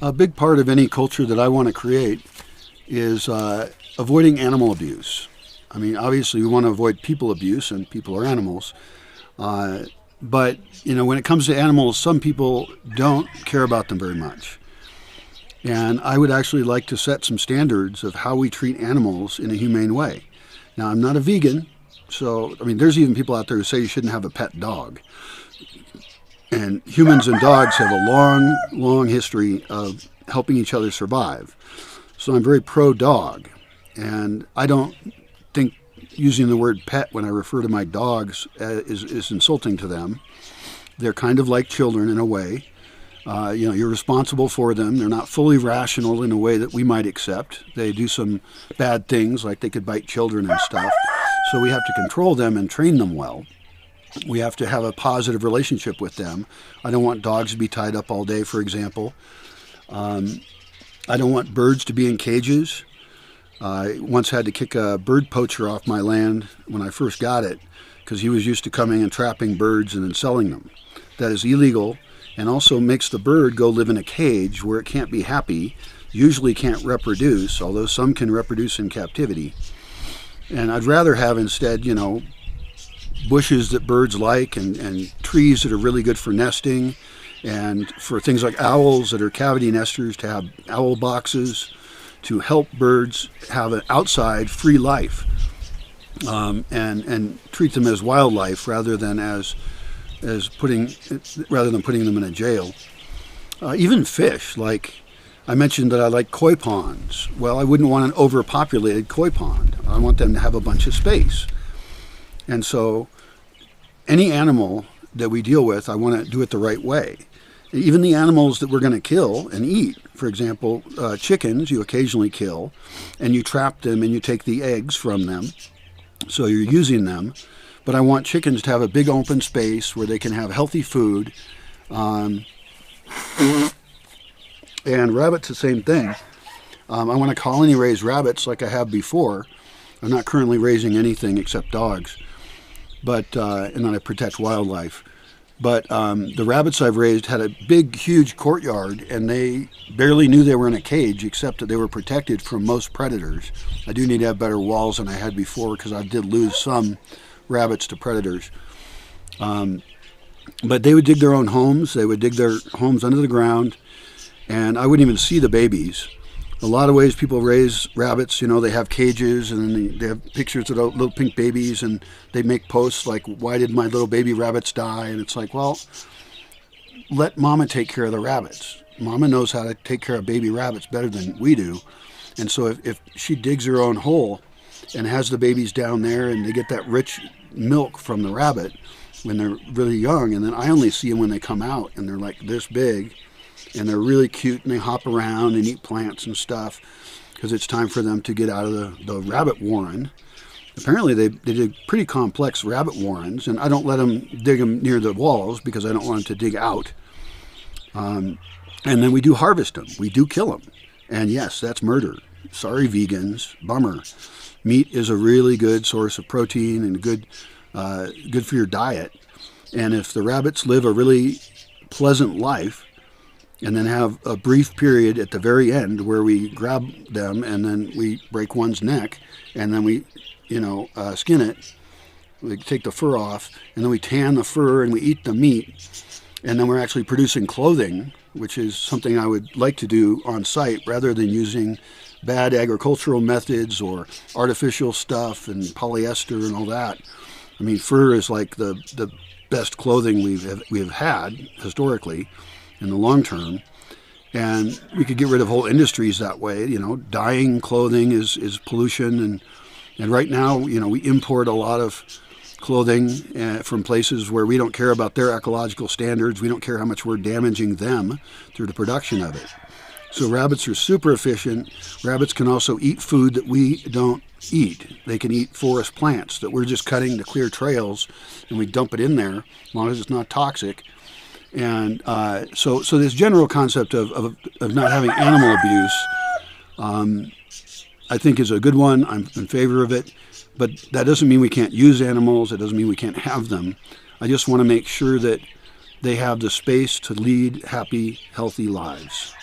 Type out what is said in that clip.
A big part of any culture that I want to create is avoiding animal abuse. I mean, obviously, we want to avoid people abuse, and people are animals. Uh, but when it comes to animals, some people don't care about them very much. And I would actually like to set some standards of how we treat animals in a humane way. Now, I'm not a vegan, so I mean, there's even people out there who say you shouldn't have a pet dog. And humans and dogs have a long, long history of helping each other survive. So I'm very pro-dog. And I don't think using the word pet when I refer to my dogs is insulting to them. They're kind of like children in a way. You're responsible for them. They're not fully rational in a way that we might accept. They do some bad things, like they could bite children and stuff. So we have to control them and train them well. We have to have a positive relationship with them. I don't want dogs to be tied up all day, for example. I don't want birds to be in cages. I once had to kick a bird poacher off my land when I first got it because he was used to coming and trapping birds and then selling them. That is illegal and also makes the bird go live in a cage where it can't be happy, usually can't reproduce, although some can reproduce in captivity. And I'd rather have instead, bushes that birds like and trees that are really good for nesting, and for things like owls that are cavity nesters to have owl boxes to help birds have an outside free life, and treat them as wildlife rather than putting them in a jail. Even fish, like I mentioned that I like koi ponds. Well, I wouldn't want an overpopulated koi pond. I want them to have a bunch of space. And so any animal that we deal with, I want to do it the right way. Even the animals that we're going to kill and eat, for example, chickens you occasionally kill, and you trap them and you take the eggs from them, so you're using them. But I want chickens to have a big open space where they can have healthy food. And rabbits, the same thing. I want to colony raise rabbits like I have before. I'm not currently raising anything except dogs, and then I protect wildlife. But the rabbits I've raised had a big, huge courtyard, and they barely knew they were in a cage, except that they were protected from most predators. I do need to have better walls than I had before because I did lose some rabbits to predators. But they would dig their own homes. They would dig their homes under the ground, and I wouldn't even see the babies. A lot of ways people raise rabbits, they have cages and they have pictures of little pink babies, and they make posts like, why did my little baby rabbits die? And it's like, well, let mama take care of the rabbits. Mama knows how to take care of baby rabbits better than we do. And so if she digs her own hole and has the babies down there and they get that rich milk from the rabbit when they're really young, and then I only see them when they come out and they're like this big, and they're really cute, and they hop around and eat plants and stuff because it's time for them to get out of the rabbit warren. Apparently they dig pretty complex rabbit warrens, and I don't let them dig them near the walls because I don't want them to dig out. And then we do harvest them. We do kill them. And yes, that's murder. Sorry, vegans. Bummer. Meat is a really good source of protein and good for your diet. And if the rabbits live a really pleasant life, and then have a brief period at the very end where we grab them and then we break one's neck, and then we, skin it. We take the fur off, and then we tan the fur and we eat the meat, and then we're actually producing clothing, which is something I would like to do on site rather than using bad agricultural methods or artificial stuff and polyester and all that. I mean, fur is like the best clothing we've had historically in the long term, and we could get rid of whole industries that way. Dyeing clothing is pollution, and right now, we import a lot of clothing from places where we don't care about their ecological standards. We don't care how much we're damaging them through the production of it. So rabbits are super efficient. Rabbits can also eat food that we don't eat. They can eat forest plants that we're just cutting to clear trails, and we dump it in there as long as it's not toxic. And so this general concept of not having animal abuse, I think is a good one. I'm in favor of it. But that doesn't mean we can't use animals. It doesn't mean we can't have them. I just want to make sure that they have the space to lead happy, healthy lives.